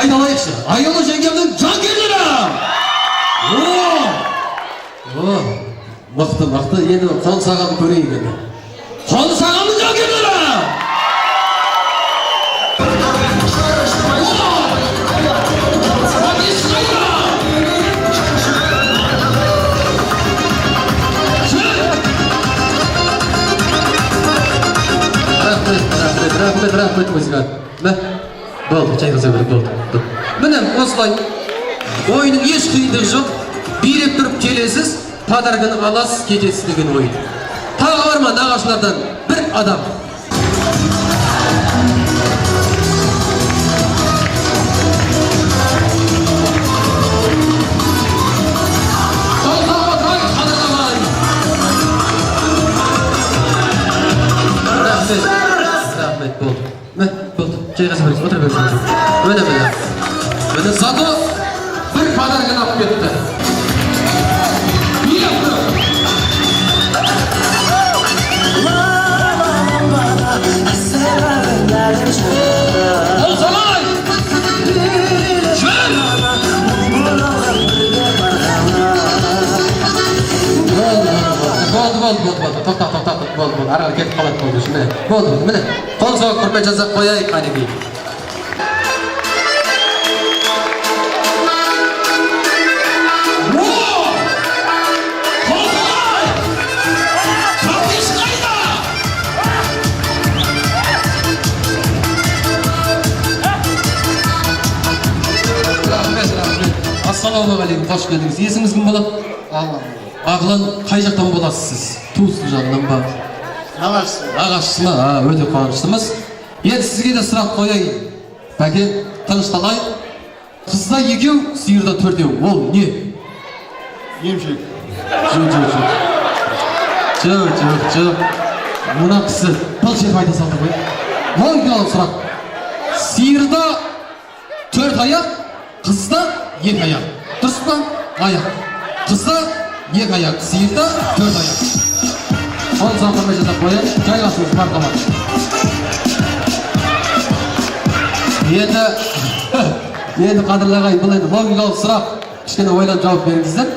қайталайықшы. Айалы жеңгемнің жанкүйерлері! Мықты. Енді Қоныс ағамды көрейік енді. Қоныс ағамның жанкүйерлері! Рахмет өзіңе. Болды, чайғыза беріп болды. Міне, осылай. Ойының еш қиындығы жоқ. Билеп тұрып келесіз, подарканы аласыз, кетесіз деген ойын. Тағы бар ма нағашылардан бір адам? Рахмет, болды. Болды, жайғаса бересіз, отыра бересіз. Міне, зато бір подарканы алып кетті. Ол салай! Жөн! Болды. Тоқтап. Болды. Араға кетіп қалады болды үшін. Болды. Міне, Қонысқа құрмет жасап қояйық қанекей. Ассалаумағалейкум, қош келдіңіз. Есіңіз кім болады? Ағылан, қай жақтан боласыз сіз? Туыстық жағынан ба? Ағашысы ма? Өте қуаныштымыз. Енді сізге де сұрақ қояйын. Бәке, тынышталайық. Қызда екеу, сиырда төртеу. Ол не? Емшек. Жоқ. Мына кісі бұл жеріп айта салды қой. Логикалық сұрақ. Сиырда төрт аяқ, қызда екі аяқ. Дұрыс па? Аяқ. Қызда екі аяқ, сиырда төрт аяқ. Оны заңқырмай жасап қояйын. Жайғасыңыз марқамат. Енді қадірлі ағайын, бұл енді логикалық сұрақ. Кішкене ойланып жауап беріңіздер.